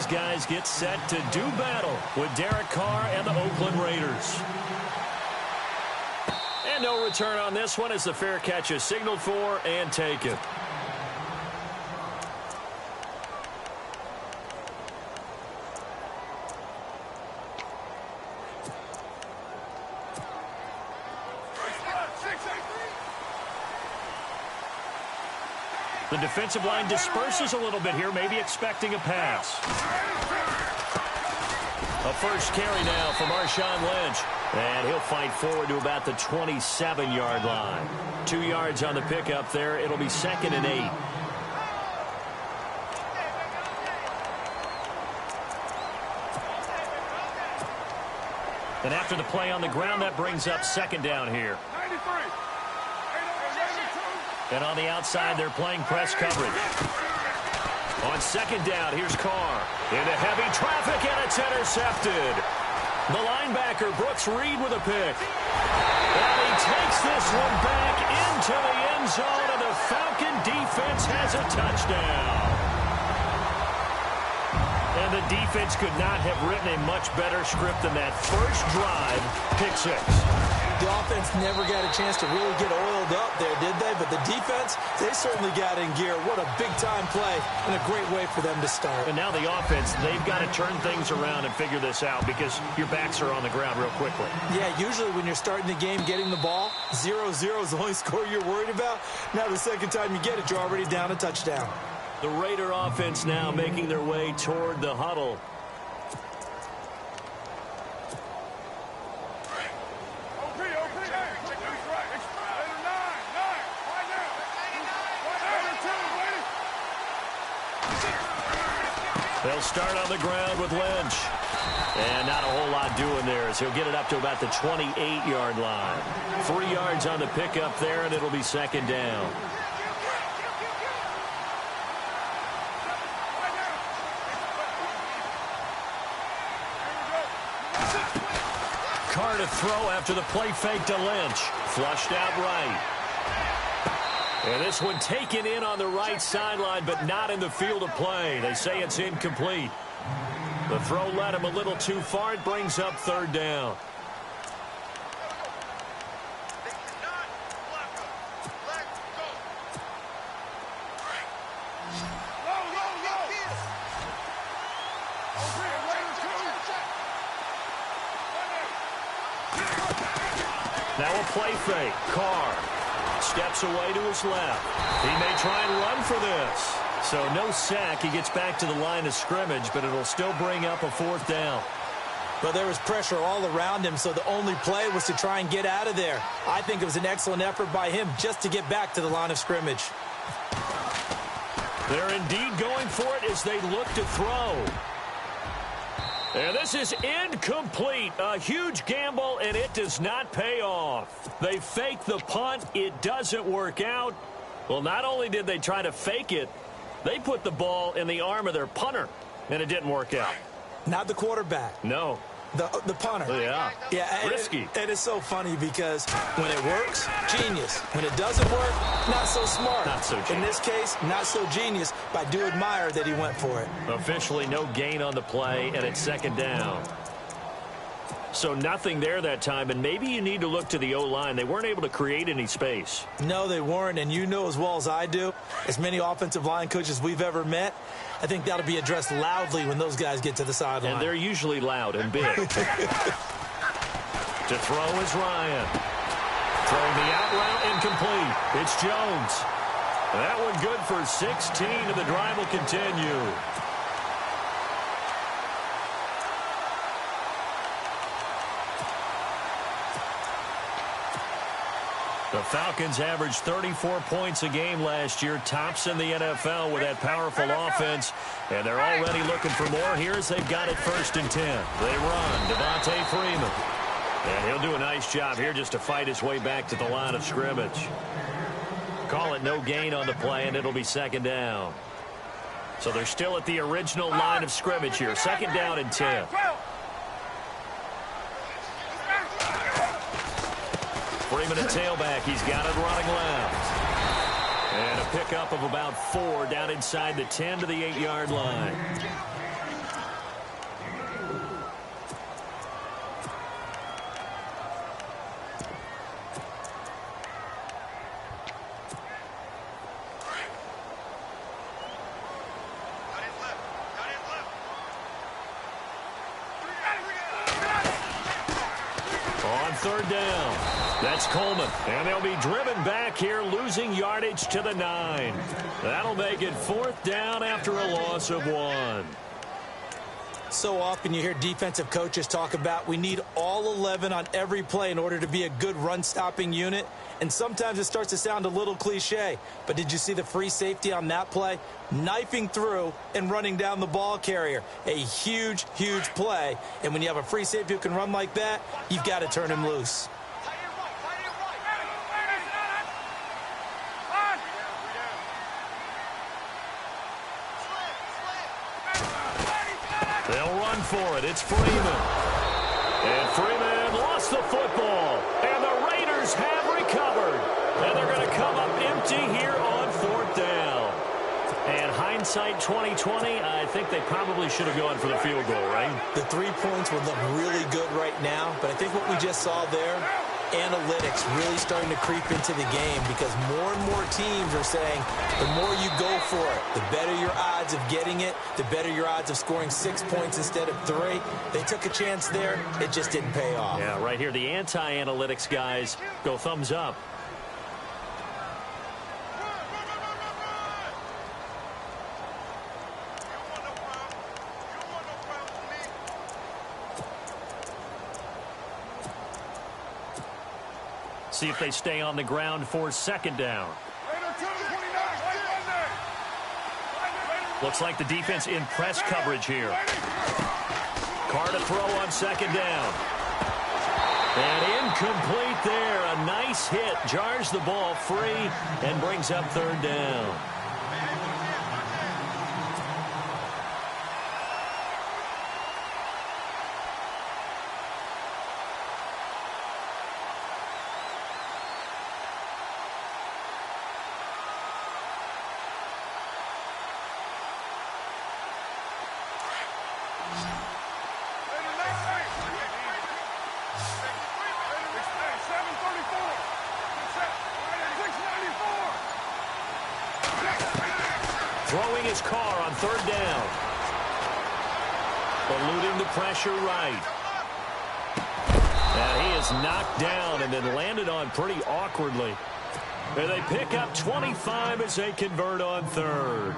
his guys get set to do battle with Derek Carr and the Oakland Raiders. And no return on this one as the fair catch is signaled for and taken. The defensive line disperses a little bit here, maybe expecting a pass. A first carry now from Marshawn Lynch. And he'll fight forward to about the 27-yard line. 2 yards on the pickup there. It'll be 2nd and 8. And after the play on the ground, that brings up 2nd down here. And on the outside, they're playing press coverage. On 2nd down, here's Carr. Into heavy traffic, and it's intercepted. The linebacker, Brooks Reed, with a pick. And he takes this one back into the end zone, and the Falcon defense has a touchdown. And the defense could not have written a much better script than that first drive, pick 6. The offense never got a chance to really get oiled up there, did they? But the defense, they certainly got in gear. What a big-time play and a great way for them to start. And now the offense, they've got to turn things around and figure this out because your backs are on the ground real quickly. Yeah, usually when you're starting the game getting the ball, 0-0 is the only score you're worried about. Now the second time you get it, you're already down a touchdown. The Raider offense now making their way toward the huddle. They'll start on the ground with Lynch. And not a whole lot doing there as he'll get it up to about the 28-yard line. 3 yards on the pickup there, and it'll be 2nd down. Carr to throw after the play fake to Lynch. Flushed out right. And this one taken in on the right sideline, but not in the field of play. They say it's incomplete. The throw led him a little too far. It brings up 3rd down. Now a play fake. Carr steps away to his left. He may try and run for this. So no sack. He gets back to the line of scrimmage, but it'll still bring up a 4th down. But there was pressure all around him, so the only play was to try and get out of there. I think it was an excellent effort by him just to get back to the line of scrimmage. They're indeed going for it as they look to throw. And this is incomplete. A huge gamble, and it does not pay off. They fake the punt. It doesn't work out. Well, not only did they try to fake it, they put the ball in the arm of their punter, and it didn't work out. Not the quarterback. No. The punter. Yeah. Yeah. Risky. And it's so funny because when it works, genius. When it doesn't work, not so smart. Not so genius. In this case, not so genius, but I do admire that he went for it. Officially no gain on the play, and it's 2nd down. So nothing there that time, and maybe you need to look to the O-line. They weren't able to create any space. No, they weren't, and you know as well as I do, as many offensive line coaches we've ever met, I think that'll be addressed loudly when those guys get to the sideline. And they're usually loud and big. To throw is Ryan. Throwing the out route incomplete. It's Jones. That one good for 16, and the drive will continue. The Falcons averaged 34 points a game last year, tops in the NFL with that powerful offense, and they're already looking for more here as they've got it 1st and 10. They run, Devontae Freeman, and he'll do a nice job here just to fight his way back to the line of scrimmage. Call it no gain on the play, and it'll be 2nd down. So they're still at the original line of scrimmage here, 2nd down and 10. Freeman at tailback. He's got it running left. And a pickup of about 4 down inside the 10 to the 8-yard line. on third down. That's Coleman. And they'll be driven back here, losing yardage to the 9. That'll make it fourth down after a loss of 1. So often you hear defensive coaches talk about we need all 11 on every play in order to be a good run-stopping unit. And sometimes it starts to sound a little cliche. But did you see the free safety on that play? Knifing through and running down the ball carrier. A huge, huge play. And when you have a free safety who can run like that, you've got to turn him loose. They'll run for it. It's Freeman. And Freeman lost the football. And the Raiders have recovered. And they're going to come up empty here on fourth down. And hindsight 2020, I think they probably should have gone for the field goal, right? The 3 points would look really good right now. But I think what we just saw there, analytics really starting to creep into the game because more and more teams are saying the more you go for it, the better your odds of getting it, the better your odds of scoring 6 points instead of 3. They took a chance there. It just didn't pay off. Yeah, right here, the anti-analytics guys go thumbs up. See if they stay on the ground for second down. Looks like the defense in press coverage here. Carr to throw on second down. And incomplete there. A nice hit. Jars the ball free and brings up third down. Throwing his Carr on third down. Eluding the pressure right. And he is knocked down and then landed on pretty awkwardly. And they pick up 25 as they convert on third.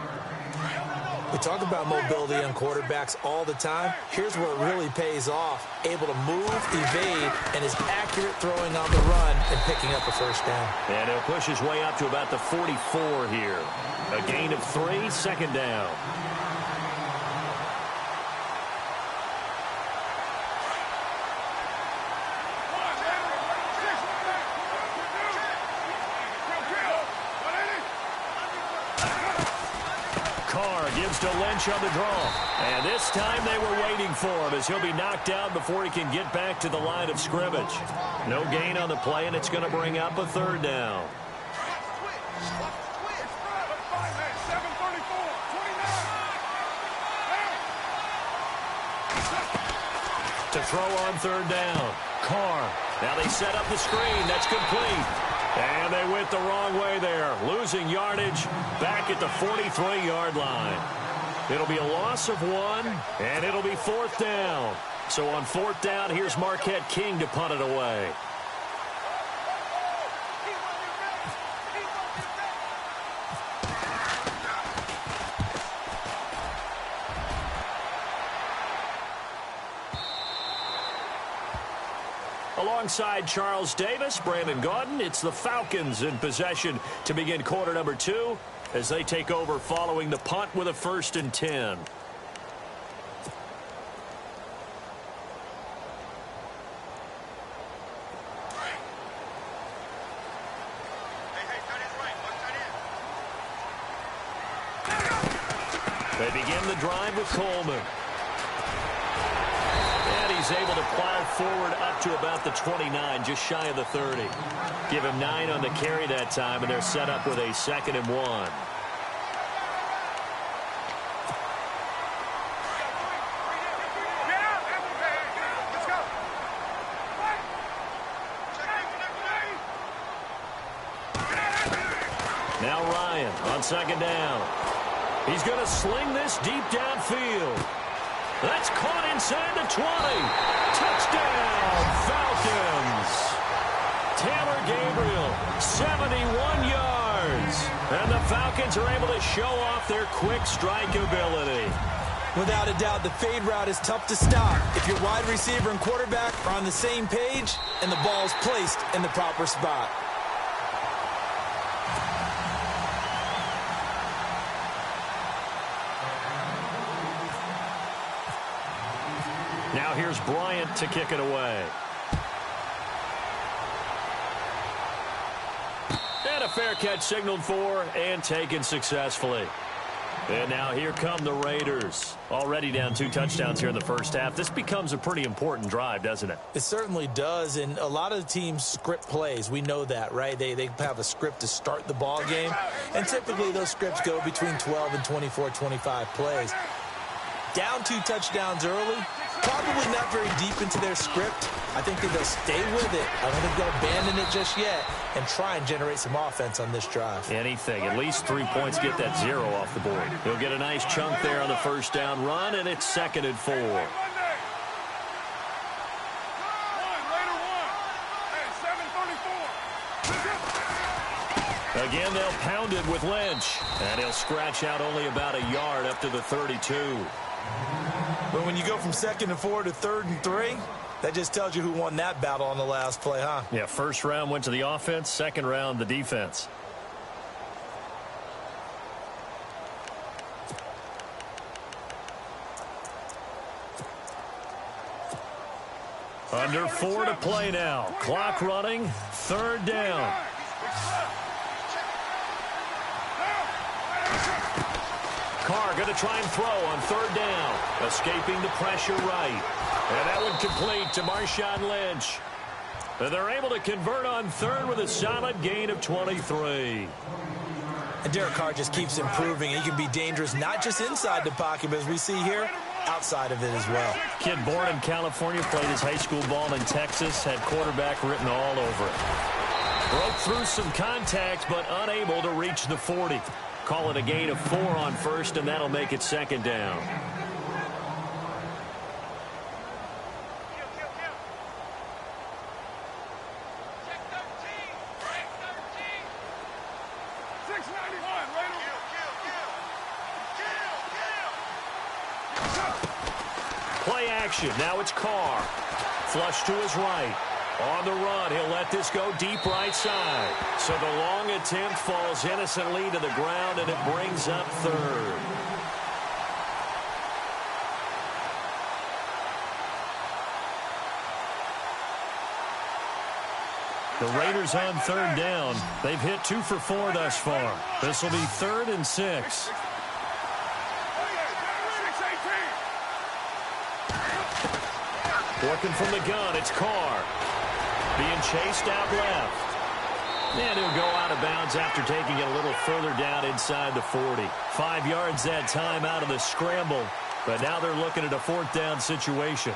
We talk about mobility on quarterbacks all the time. Here's where it really pays off. Able to move, evade, and is accurate throwing on the run and picking up a first down. And he'll push his way up to about the 44 here. A gain of 3, second down. Carr gives to Lynch on the draw. And this time they were waiting for him as he'll be knocked out before he can get back to the line of scrimmage. No gain on the play, and it's going to bring up a third down. To throw on third down. Carr. Now they set up the screen. That's complete. And they went the wrong way there. Losing yardage back at the 43-yard line. It'll be a loss of 1, and it'll be fourth down. So on fourth down, here's Marquette King to punt it away. Alongside Charles Davis, Brandon Gaudin, it's the Falcons in possession to begin quarter number 2 as they take over following the punt with a 1st and 10. They begin the drive with Coleman. And he's able to plow forward up to about the 29, just shy of the 30. Give him 9 on the carry that time, and they're set up with a 2nd and 1. Now Ryan on second down. He's going to sling this deep downfield. That's caught inside the 20. Touchdown, Falcons. Taylor Gabriel, 71 yards. And the Falcons are able to show off their quick strike ability. Without a doubt, the fade route is tough to stop if your wide receiver and quarterback are on the same page and the ball's placed in the proper spot. Now here's Bryant to kick it away. And a fair catch signaled for and taken successfully. And now here come the Raiders. Already down 2 touchdowns here in the first half. This becomes a pretty important drive, doesn't it? It certainly does, and a lot of the teams script plays. We know that, right? They have a script to start the ball game, and typically those scripts go between 12 and 24, 25 plays. Down 2 touchdowns early, probably not very deep into their script. I think that they'll stay with it. I don't think they'll abandon it just yet and try and generate some offense on this drive. Anything. At least 3 points, get that 0 off the board. He'll get a nice chunk there on the first down run, and it's 2nd and 4. Again, they'll pound it with Lynch. And he'll scratch out only about a yard up to the 32. But when you go from 2nd and 4 to 3rd and 3, that just tells you who won that battle on the last play, huh? Yeah, first round went to the offense, second round the defense. Under 4 to play now. Clock running, 3rd down. Carr going to try and throw on 3rd down. Escaping the pressure right. And that one complete to Marshawn Lynch. And they're able to convert on 3rd with a solid gain of 23. And Derek Carr just keeps improving. He can be dangerous not just inside the pocket, but as we see here, outside of it as well. Kid born in California, played his high school ball in Texas, had quarterback written all over it. Broke through some contacts, but unable to reach the 40. Call it a gain of 4 on 1st, and that'll make it 2nd down. Play action. Now it's Carr. Flush to his right. On the run, he'll let this go deep right side. So the long attempt falls innocently to the ground, and it brings up 3rd. The Raiders on 3rd down. They've hit 2 for 4 thus far. This will be 3rd and 6. Working from the gun, it's Carr. Being chased out left. And he'll go out of bounds after taking it a little further down inside the 40. 5 yards that time out of the scramble. But now they're looking at a 4th down situation.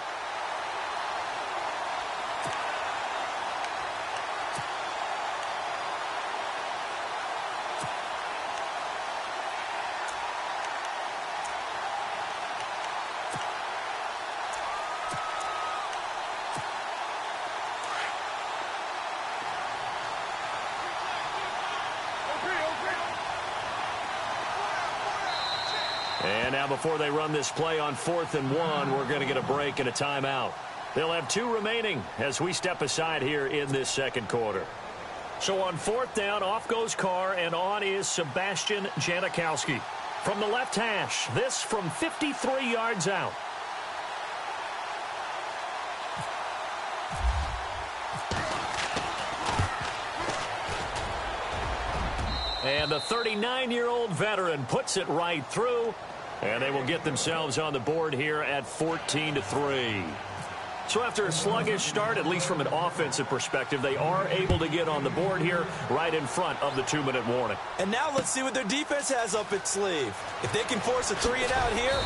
And now before they run this play on 4th and 1, we're going to get a break and a timeout. They'll have 2 remaining as we step aside here in this 2nd quarter. So on 4th down, off goes Carr, and on is Sebastian Janikowski. From the left hash, this from 53 yards out. And the 39-year-old veteran puts it right through. And they will get themselves on the board here at 14-3. So after a sluggish start, at least from an offensive perspective, they are able to get on the board here right in front of the 2-minute warning. And now let's see what their defense has up its sleeve. If they can force a 3-and-out here,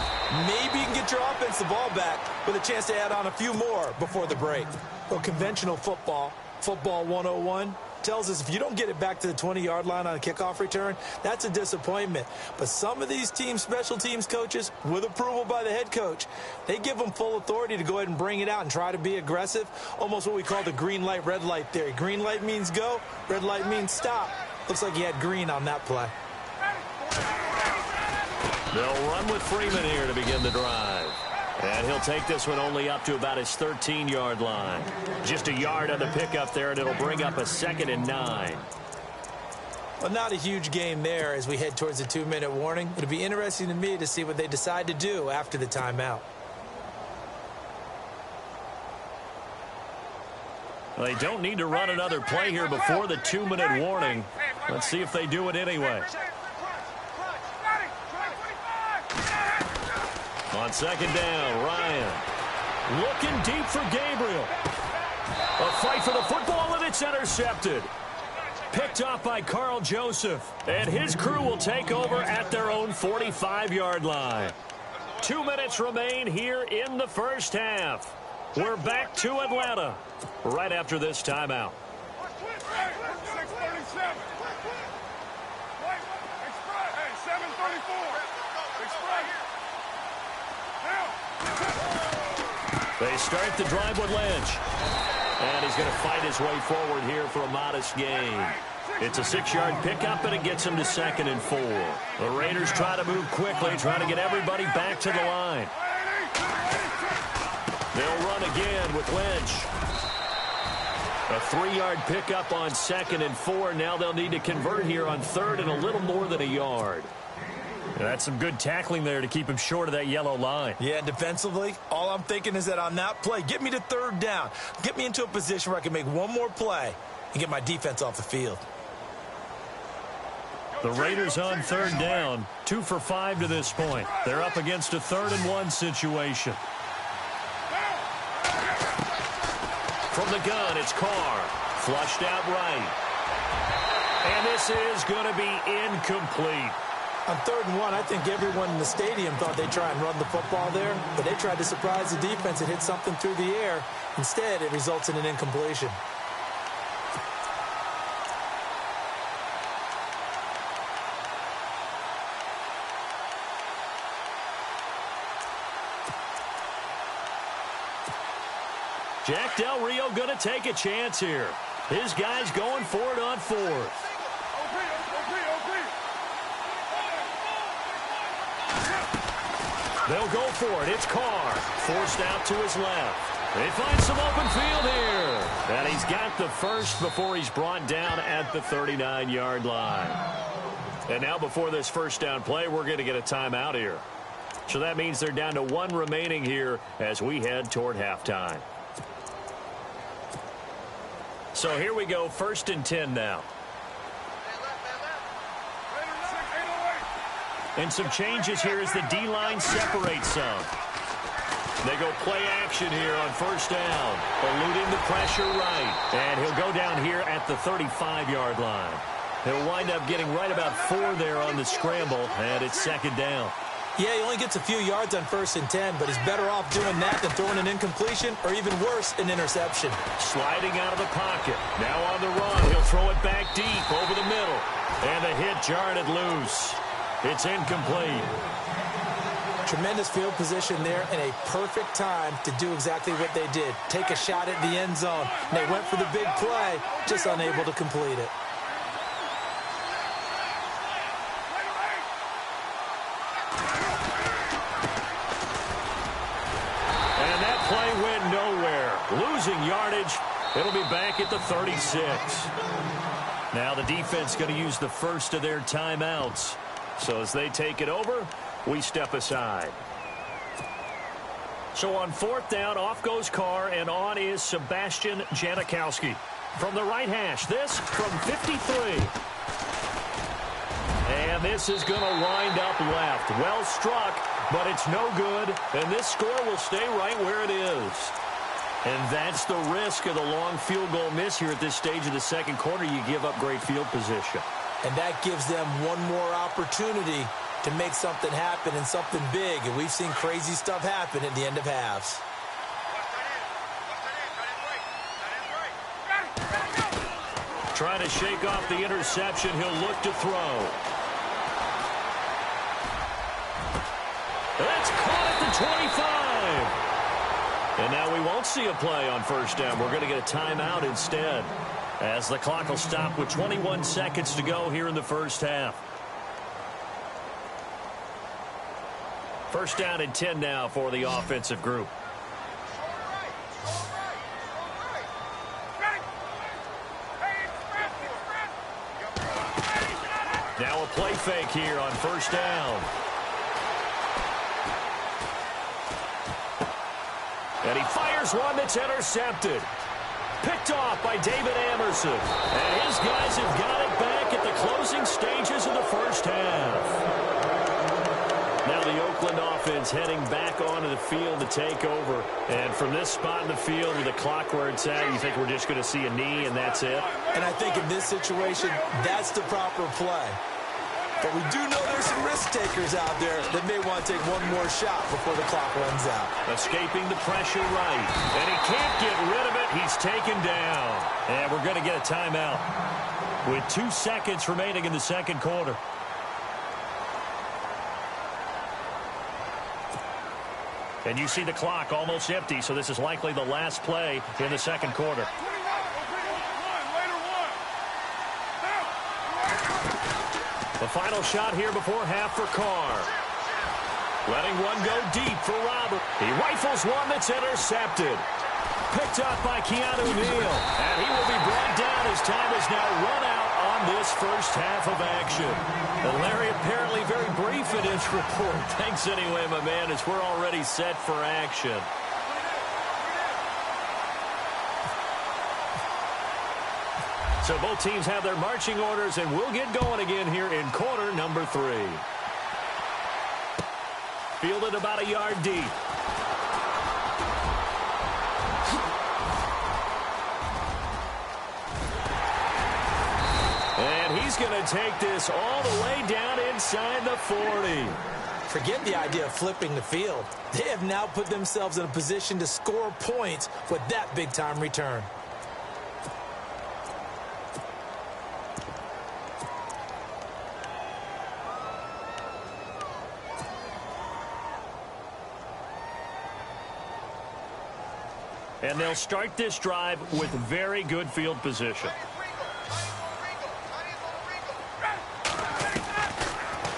maybe you can get your offense the ball back with a chance to add on a few more before the break. Well, conventional football 101, tells us if you don't get it back to the 20-yard line on a kickoff return, that's a disappointment. But some of these special teams coaches, with approval by the head coach, they give them full authority to go ahead and bring it out and try to be aggressive, almost what we call the green light, red light theory. Green light means go, red light means stop. Looks like he had green on that play. They'll run with Freeman here to begin the drive. And he'll take this one only up to about his 13-yard line. Just a yard on the pickup there, and it'll bring up a 2nd and 9. Well, not a huge game there as we head towards the 2-minute warning. It'll be interesting to me to see what they decide to do after the timeout. Well, they don't need to run another play here before the 2-minute warning. Let's see if they do it anyway. On 2nd down, Ryan looking deep for Gabriel. A fight for the football, and it's intercepted. Picked off by Carl Joseph. And his crew will take over at their own 45-yard line. 2 minutes remain here in the first half. We're back to Atlanta right after this timeout. They start the drive with Lynch. And he's going to fight his way forward here for a modest gain. It's a 6-yard pickup, and it gets him to 2nd and 4. The Raiders try to move quickly, trying to get everybody back to the line. They'll run again with Lynch. A 3-yard pickup on 2nd and 4. Now they'll need to convert here on 3rd and a little more than a yard. That's some good tackling there to keep him short of that yellow line. Yeah, defensively, all I'm thinking is that on that play, get me to 3rd down. Get me into a position where I can make one more play and get my defense off the field. The Raiders on 3rd down, 2 for 5 to this point. They're up against a 3rd and 1 situation. From the gun, it's Carr. Flushed out right. And this is going to be incomplete. On 3rd and 1, I think everyone in the stadium thought they'd try and run the football there, but they tried to surprise the defense and hit something through the air. Instead, it results in an incompletion. Jack Del Rio going to take a chance here. His guy's going for it on 4th. They'll go for it. It's Carr. Forced out to his left. They find some open field here. And he's got the first before he's brought down at the 39-yard line. And now before this first down play, we're going to get a timeout here. So that means they're down to 1 remaining here as we head toward halftime. So here we go, 1st and 10 now. And some changes here as the D-line separates some. They go play action here on 1st down, eluding the pressure right. And he'll go down here at the 35-yard line. He'll wind up getting right about 4 there on the scramble, and it's 2nd down. Yeah, he only gets a few yards on 1st and 10, but he's better off doing that than throwing an incompletion or even worse, an interception. Sliding out of the pocket. Now on the run. He'll throw it back deep over the middle. And the hit jarred it loose. It's incomplete. Tremendous field position there and a perfect time to do exactly what they did. Take a shot at the end zone. And they went for the big play, just unable to complete it. And that play went nowhere. Losing yardage. It'll be back at the 36. Now the defense going to use the first of their timeouts. So as they take it over, we step aside. So on 4th down, off goes Carr, and on is Sebastian Janikowski. From the right hash, this from 53. And this is going to wind up left. Well struck, but it's no good, and this score will stay right where it is. And that's the risk of the long field goal miss here at this stage of the second quarter. You give up great field position. And that gives them one more opportunity to make something happen and something big. And we've seen crazy stuff happen at the end of halves. Trying to shake off the interception. He'll look to throw. That's caught at the 25. And now we won't see a play on first down. We're going to get a timeout instead, as the clock will stop with 21 seconds to go here in the first half. First down and 10 now for the offensive group. Now a play fake here on first down. And he fires one that's intercepted. Picked off by David Amerson. And his guys have got it back at the closing stages of the first half. Now the Oakland offense heading back onto the field to take over. And from this spot in the field with the clock where it's at, you think we're just going to see a knee and that's it? And I think in this situation, that's the proper play. But we do know there's some risk takers out there that may want to take one more shot before the clock runs out. Escaping the pressure right. And he can't get rid of it. He's taken down. And we're going to get a timeout with 2 seconds remaining in the second quarter. And you see the clock almost empty, so this is likely the last play in the second quarter. The final shot here before half for Carr. Letting one go deep for Robert. He rifles one that's intercepted. Picked up by Keanu Neal. And he will be brought down as time has now run out on this first half of action. And Larry apparently very brief in his report. Thanks anyway, my man, as we're already set for action. So both teams have their marching orders, and we'll get going again here in quarter number 3. Fielded about a yard deep. And he's going to take this all the way down inside the 40. Forget the idea of flipping the field. They have now put themselves in a position to score points with that big-time return. And they'll start this drive with very good field position.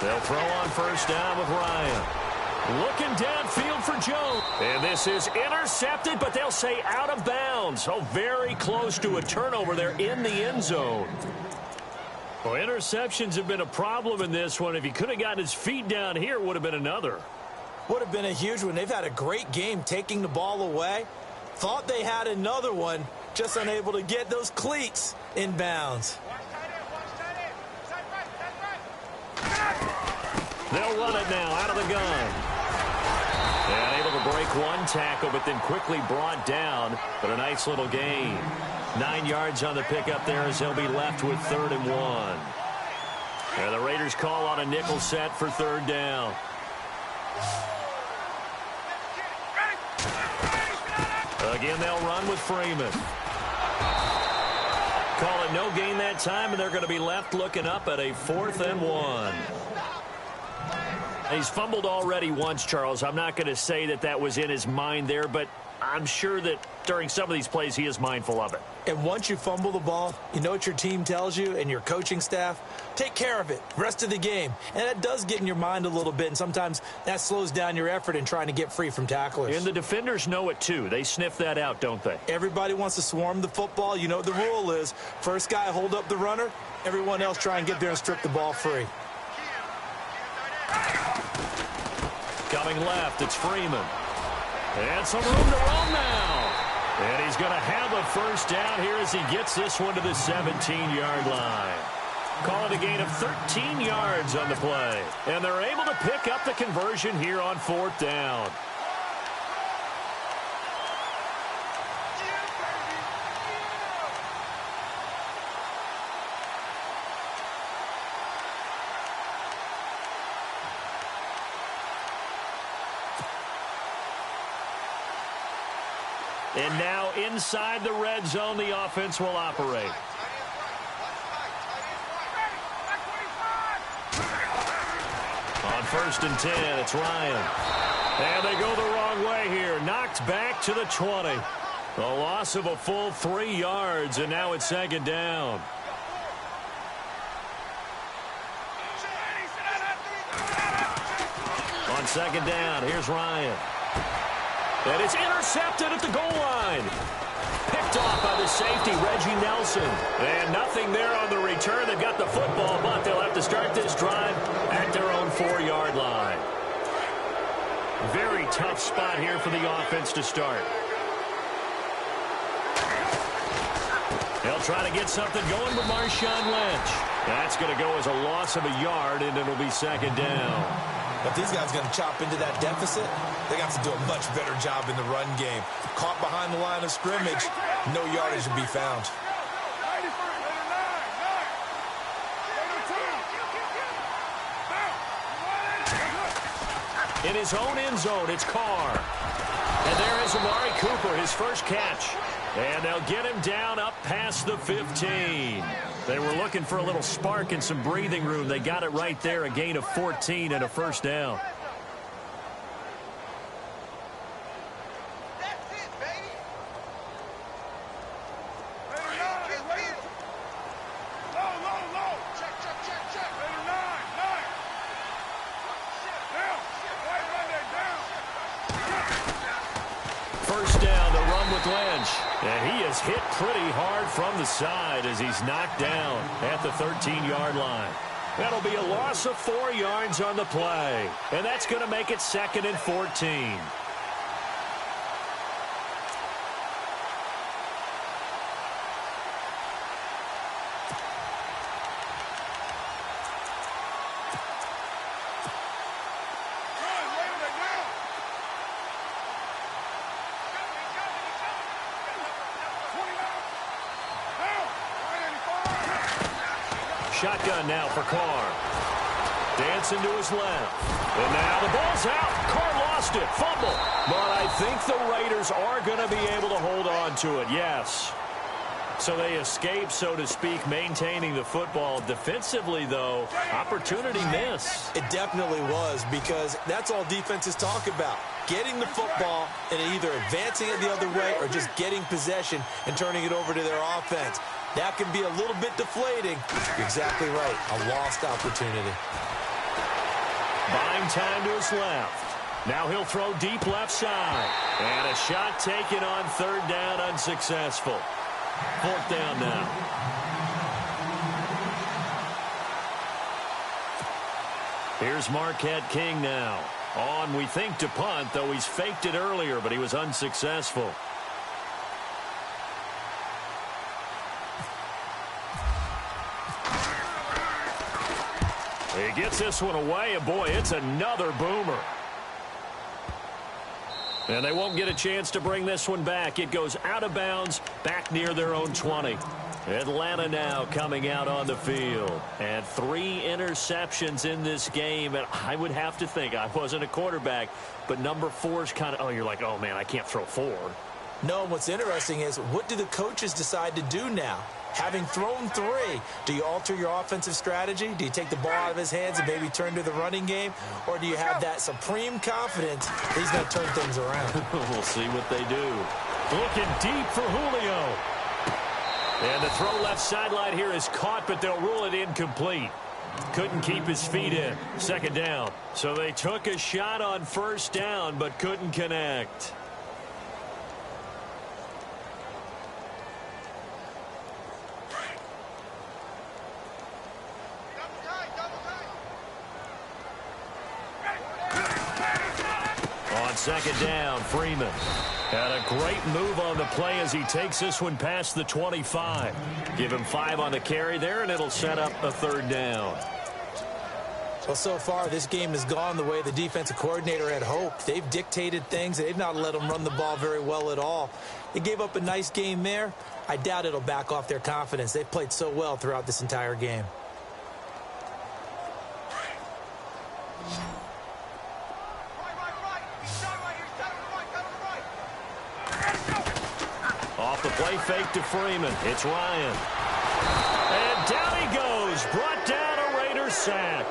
They'll throw on first down with Ryan. Looking downfield for Jones. And this is intercepted, but they'll say out of bounds. So very close to a turnover there in the end zone. Well, interceptions have been a problem in this one. If he could have gotten his feet down here, it would have been another. Would have been a huge one. They've had a great game taking the ball away. Thought they had another one, just unable to get those cleats in bounds. They'll run it now out of the gun. And able to break one tackle, but then quickly brought down. But a nice little gain. 9 yards on the pickup there as they'll be left with 3rd and 1. And the Raiders call on a nickel set for 3rd down. Again, they'll run with Freeman. Call it no gain that time, and they're going to be left looking up at a 4th and 1. He's fumbled already once, Charles. I'm not going to say that that was in his mind there, but I'm sure that during some of these plays he is mindful of it. And once you fumble the ball, you know what your team tells you and your coaching staff? Take care of it rest of the game. And that does get in your mind a little bit, and sometimes that slows down your effort in trying to get free from tacklers. And the defenders know it too. They sniff that out, don't they? Everybody wants to swarm the football. You know what the rule is. First guy hold up the runner. Everyone else try and get there and strip the ball free. Coming left, it's Freeman. And some room to run now. And he's going to have a first down here as he gets this one to the 17-yard line. Call it a gain of 13 yards on the play. And they're able to pick up the conversion here on 4th down. And now inside the red zone, the offense will operate. On 1st and 10, it's Ryan. And they go the wrong way here. Knocked back to the 20. A loss of a full 3 yards, and now it's 2nd down. On 2nd down, here's Ryan. And it's intercepted at the goal line. Picked off by the safety, Reggie Nelson. And nothing there on the return. They've got the football, but they'll have to start this drive at their own 4-yard line. Very tough spot here for the offense to start. They'll try to get something going with Marshawn Lynch. That's going to go as a loss of a yard, and it'll be 2nd down. If these guys are going to chop into that deficit, they got to do a much better job in the run game. Caught behind the line of scrimmage, no yardage to be found. In his own end zone, it's Carr. And there is Amari Cooper, his first catch. And they'll get him down up past the 15. They were looking for a little spark and some breathing room. They got it right there, a gain of 14 and a 1st down. That's it, baby. Low. Check. Later 9. Down. 1st down, the run with Lynch. And he is hit pretty hard from the side as he's knocked down at the 13-yard line. That'll be a loss of 4 yards on the play. And that's going to make it 2nd and 14. Shotgun now for Carr. Dancing to his left. And now the ball's out. Carr lost it. Fumble. But I think the Raiders are going to be able to hold on to it. Yes. So they escape, so to speak, maintaining the football. Defensively, though, opportunity miss. It definitely was, because that's all defenses talk about. Getting the football and either advancing it the other way or just getting possession and turning it over to their offense. That can be a little bit deflating. You're exactly right. A lost opportunity. Buying time to his left. Now he'll throw deep left side. And a shot taken on 3rd down, unsuccessful. 4th down now. Here's Marquette King now. On, we think, to punt, though he's faked it earlier, but he was unsuccessful. He gets this one away, and boy, it's another boomer. And they won't get a chance to bring this one back. It goes out of bounds, back near their own 20. Atlanta now coming out on the field. And 3 interceptions in this game. And I would have to think, I wasn't a quarterback, but number 4 is kind of, you're like, oh, man, I can't throw 4. No, what's interesting is, what do the coaches decide to do now? Having thrown 3, do you alter your offensive strategy? Do you take the ball out of his hands and maybe turn to the running game? Or do you have that supreme confidence that he's going to turn things around? We'll see what they do. Looking deep for Julio. And the throw left sideline here is caught, but they'll rule it incomplete. Couldn't keep his feet in. 2nd down. So they took a shot on 1st down, but couldn't connect. On 2nd down, Freeman. And a great move on the play as he takes this one past the 25. Give him 5 on the carry there, and it'll set up a 3rd down. Well, so far, this game has gone the way the defensive coordinator had hoped. They've dictated things. They've not let them run the ball very well at all. They gave up a nice game there. I doubt it'll back off their confidence. They've played so well throughout this entire game. Off the play fake to Freeman. It's Ryan. And down he goes. Brought down a Raiders sack.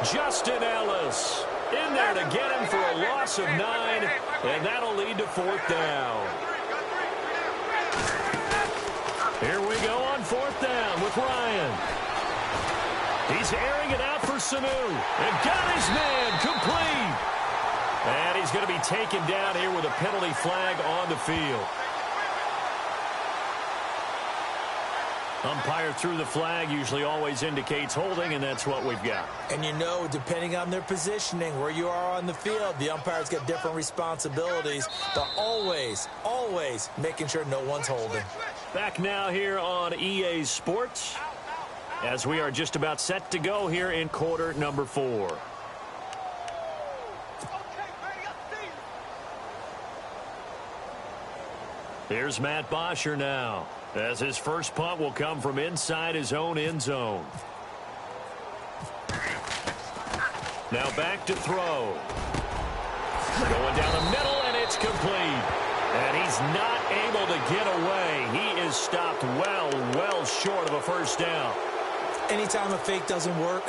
Justin Ellis in there to get him for a loss of 9, and that'll lead to 4th down. Here we go on 4th down with Ryan. He's airing it out for Sanu, and got his man complete. And he's going to be taken down here with a penalty flag on the field. Umpire threw the flag, usually always indicates holding, and that's what we've got. And you know, depending on their positioning, where you are on the field, the umpire's got different responsibilities, but always, always making sure no one's holding. Back now here on EA Sports, as we are just about set to go here in quarter number 4. Here's Matt Bosher now, as his first punt will come from inside his own end zone. Now back to throw. Going down the middle, and it's complete. And he's not able to get away. He is stopped well short of a first down. Anytime a fake doesn't work,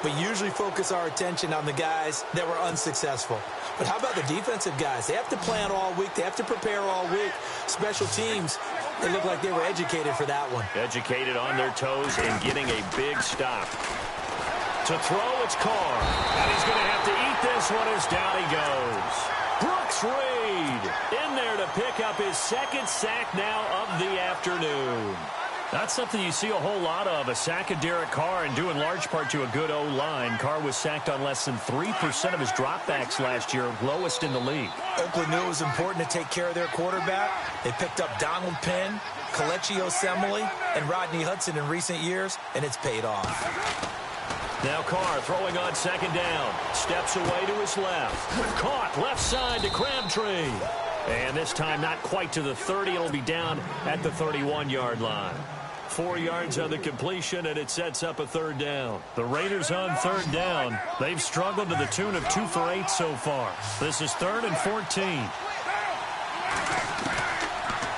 we usually focus our attention on the guys that were unsuccessful. But how about the defensive guys? They have to plan all week. They have to prepare all week. Special teams, they look like they were educated for that one. Educated on their toes and getting a big stop. To throw, it's Carr. And he's going to have to eat this one as down he goes. Brooks Reed in there to pick up his 2nd sack now of the afternoon. That's something you see a whole lot of, a sack of Derek Carr, and due in large part to a good O-line. Carr was sacked on less than 3% of his dropbacks last year, lowest in the league. Oakland knew it was important to take care of their quarterback. They picked up Donald Penn, Kelechi Osemele, and Rodney Hudson in recent years, and it's paid off. Now Carr throwing on 2nd down. Steps away to his left. Caught left side to Crabtree. And this time not quite to the 30. It'll be down at the 31-yard line. 4 yards on the completion, and it sets up a 3rd down. The Raiders on 3rd down. They've struggled to the tune of 2 for 8 so far. This is 3rd and 14.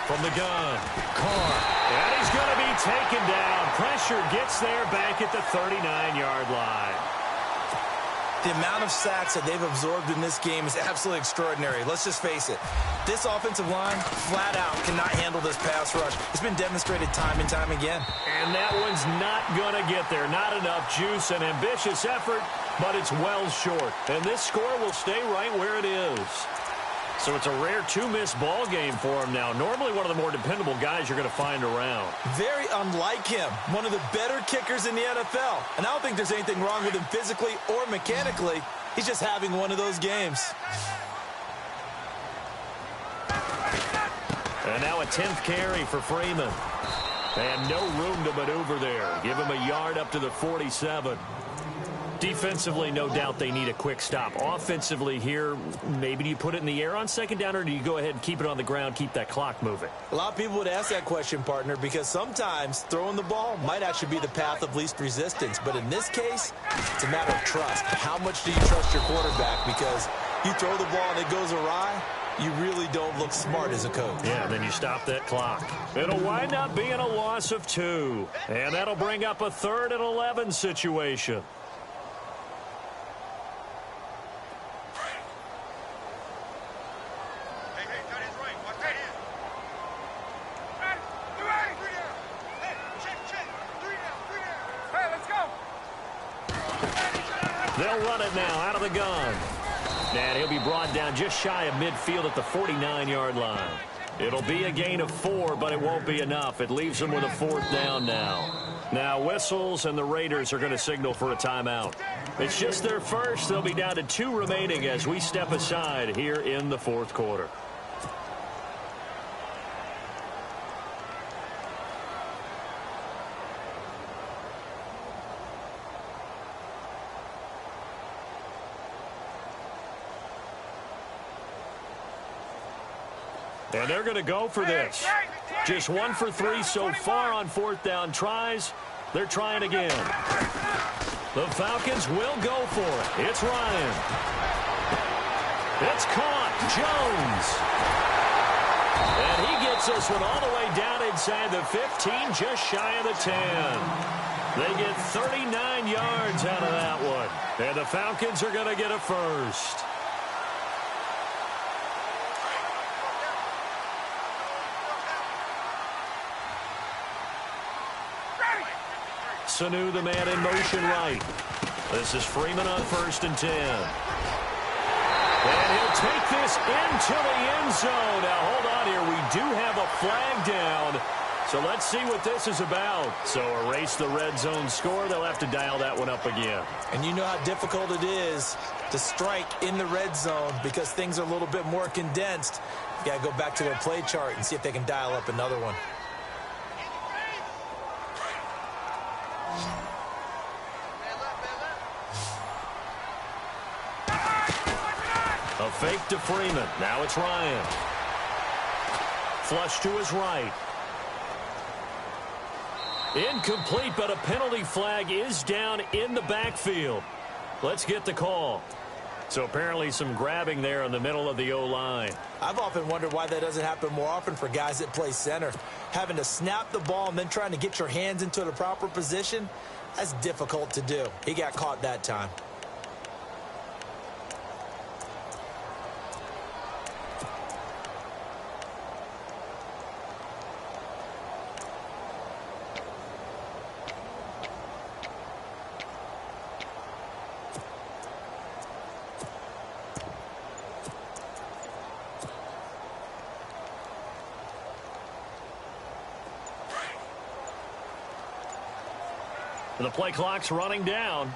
From the gun, Carr. And he's going to be taken down. Pressure gets there back at the 39-yard line. The amount of sacks that they've absorbed in this game is absolutely extraordinary. Let's just face it. This offensive line, flat out, cannot handle this pass rush. It's been demonstrated time and time again. And that one's not going to get there. Not enough juice. An ambitious effort, but it's well short. And this score will stay right where it is. So it's a rare 2-miss ball game for him now. Normally one of the more dependable guys you're going to find around. Very unlike him. One of the better kickers in the NFL. And I don't think there's anything wrong with him physically or mechanically. He's just having one of those games. And now a 10th carry for Freeman. And no room to maneuver there. Give him a yard up to the 47. Defensively, no doubt they need a quick stop. Offensively here, maybe do you put it in the air on 2nd down, or do you go ahead and keep it on the ground, keep that clock moving? A lot of people would ask that question, partner, because sometimes throwing the ball might actually be the path of least resistance. But in this case, it's a matter of trust. How much do you trust your quarterback? Because you throw the ball and it goes awry, you really don't look smart as a coach. Yeah, and then you stop that clock. It'll wind up being a loss of 2. And that'll bring up a 3rd and 11 situation. They'll run it now out of the gun. And he'll be brought down just shy of midfield at the 49-yard line. It'll be a gain of 4, but it won't be enough. It leaves them with a 4th down now. Now whistles, and the Raiders are going to signal for a timeout. It's just their first. They'll be down to 2 remaining as we step aside here in the 4th quarter. And they're going to go for this. Just 1 for 3 so far on 4th down tries. They're trying again. The Falcons will go for it. It's Ryan. It's caught. Jones. And he gets this one all the way down inside the 15, just shy of the 10. They get 39 yards out of that one. And the Falcons are going to get a first. Sanu, the man in motion right. This is Freeman on 1st and 10. And he'll take this into the end zone. Now, hold on here. We do have a flag down. So let's see what this is about. So erase the red zone score. They'll have to dial that one up again. And you know how difficult it is to strike in the red zone because things are a little bit more condensed. You got to go back to their play chart and see if they can dial up another one. A fake to Freeman. Now it's Ryan. Flush to his right. Incomplete, but a penalty flag is down in the backfield. Let's get the call. So apparently some grabbing there in the middle of the O-line. I've often wondered why that doesn't happen more often for guys that play center. Having to snap the ball and then trying to get your hands into the proper position, that's difficult to do. He got caught that time. The play clock's running down.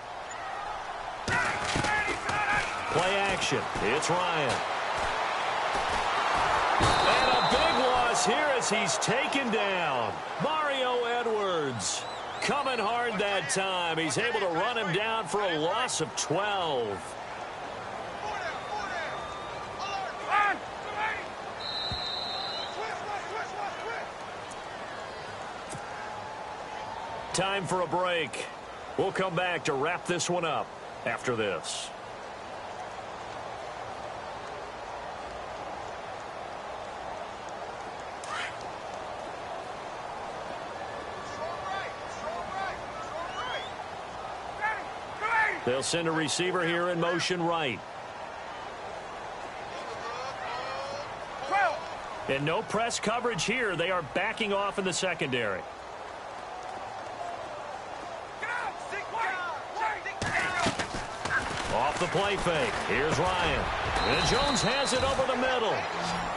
Play action. It's Ryan. And a big loss here as he's taken down. Mario Edwards coming hard that time. He's able to run him down for a loss of 12. Time for a break. We'll come back to wrap this one up after this. They'll send a receiver here in motion right. And no press coverage here. They are backing off in the secondary. Off the play fake. Here's Ryan. And Jones has it over the middle.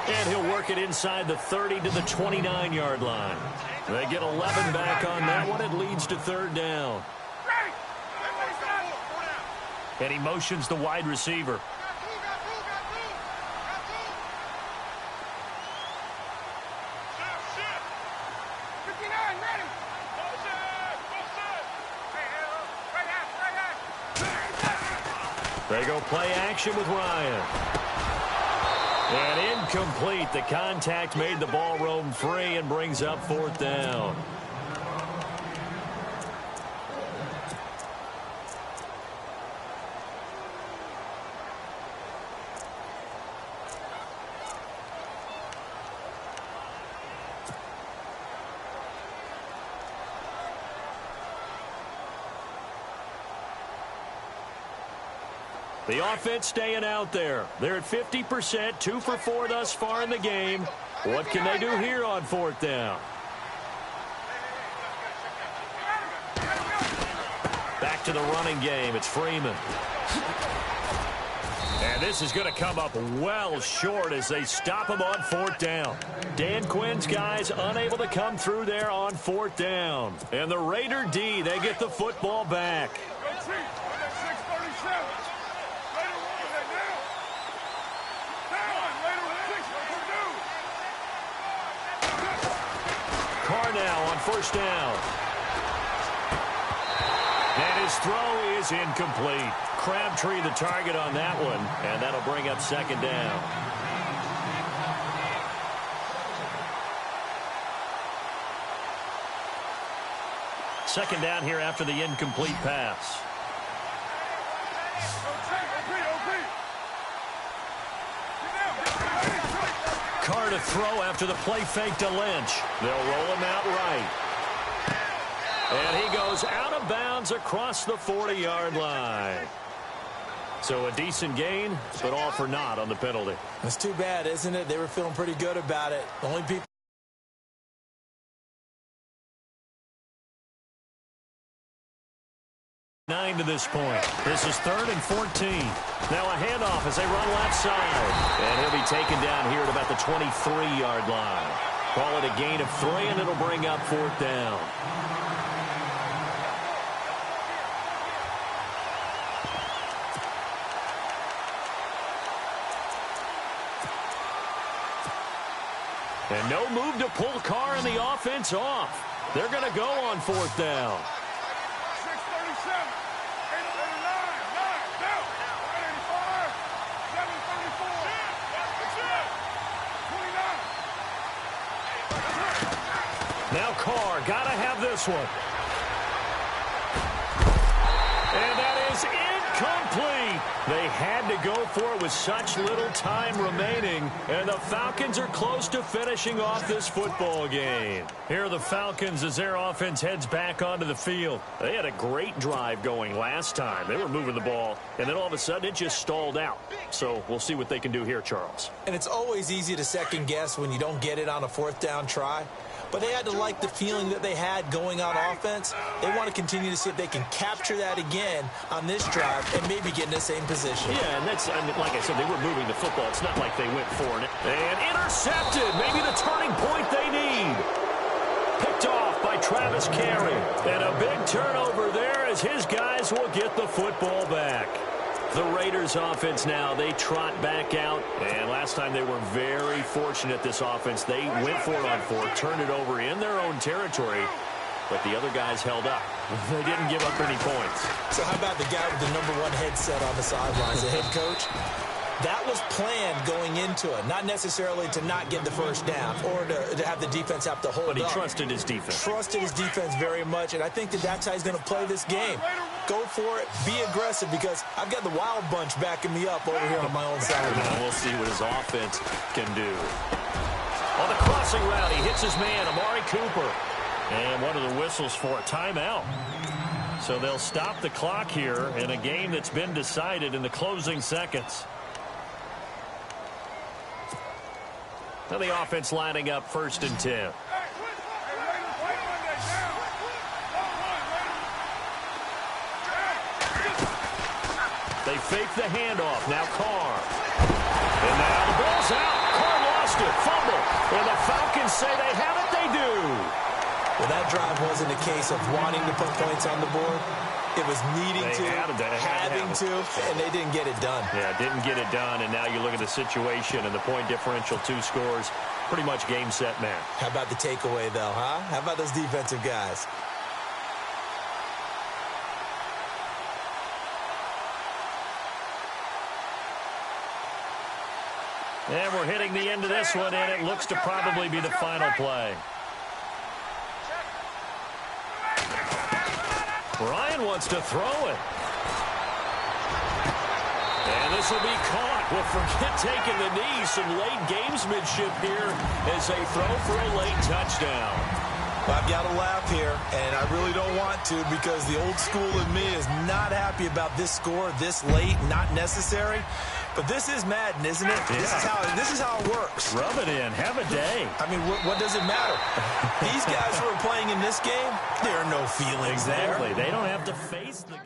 And he'll work it inside the 30 to the 29-yard line. They get 11 back on that one. It leads to 3rd down. And he motions the wide receiver. They go play action with Ryan. And incomplete. The contact made the ball roam free and brings up 4th down. The offense staying out there. They're at 50%, 2 for 4 thus far in the game. What can they do here on 4th down? Back to the running game. It's Freeman. And this is going to come up well short as they stop him on 4th down. Dan Quinn's guys unable to come through there on 4th down. And the Raider D, they get the football back. Now on 1st down. And his throw is incomplete. Crabtree the target on that one, and that'll bring up 2nd down. Second down here after the incomplete pass. Carr to throw after the play fake to Lynch. They'll roll him out right. And he goes out of bounds across the 40-yard line. So a decent gain, but all for naught on the penalty. That's too bad, isn't it? They were feeling pretty good about it. The only people 9 to this point. This is 3rd and 14. Now a handoff as they run left side. And he'll be taken down here at about the 23-yard line. Call it a gain of 3, and it'll bring up 4th down. And no move to pull Carr and the offense off. They're going to go on 4th down. 6:37. 8:09. 9. Down. 8:85. 7:34. 29. Now Carr, got to have this one. And that is incomplete. They had to go for it with such little time remaining, and the Falcons are close to finishing off this football game. Here are the Falcons as their offense heads back onto the field. They had a great drive going last time. They were moving the ball, and then all of a sudden it just stalled out. So we'll see what they can do here, Charles. And it's always easy to second guess when you don't get it on a 4th down try. But they had to like the feeling that they had going on offense. They want to continue to see if they can capture that again on this drive and maybe get in the same position. Yeah, and that's, like I said, they were moving the football. It's not like they went for it. And intercepted. Maybe the turning point they need. Picked off by Travis Carey. And a big turnover there as his guys will get the football back. The Raiders offense now, they trot back out. And last time they were very fortunate, this offense. They went for it on 4th, turned it over in their own territory. But the other guys held up. They didn't give up any points. So how about the guy with the #1 headset on the sidelines, the head coach? That was planned going into it, not necessarily to not get the first down or to have the defense have to hold up. But he trusted his defense. Trusted his defense very much, and I think that that's how he's going to play this game. Go for it, be aggressive, because I've got the wild bunch backing me up over here on my own side. Now we'll see what his offense can do. On the crossing route, he hits his man, Amari Cooper. And one of the whistles for a timeout. So they'll stop the clock here in a game that's been decided in the closing seconds. Now the offense lining up 1st and 10. They fake the handoff. Now Carr. And now the ball's out. Carr lost it. Fumble. And the Falcons say they have it. They do. Well, that drive wasn't a case of wanting to put points on the board. It was needing to, having to, and they didn't get it done. Yeah, didn't get it done, and now you look at the situation and the point differential, 2 scores, pretty much game, set, match. How about the takeaway, though, huh? How about those defensive guys? And we're hitting the end of this one, and it looks to probably be the final play. Ryan wants to throw it. And this will be caught. Well, forget taking the knee. Some late gamesmanship here as they throw for a late touchdown. Well, I've got to laugh here, and I really don't want to because the old school in me is not happy about this score this late, not necessary. But this is Madden, isn't it? Yeah. This is how it works. Rub it in. Have a day. I mean, what does it matter? These guys who are playing in this game, there are no feelings Exactly. there. They don't have to face the...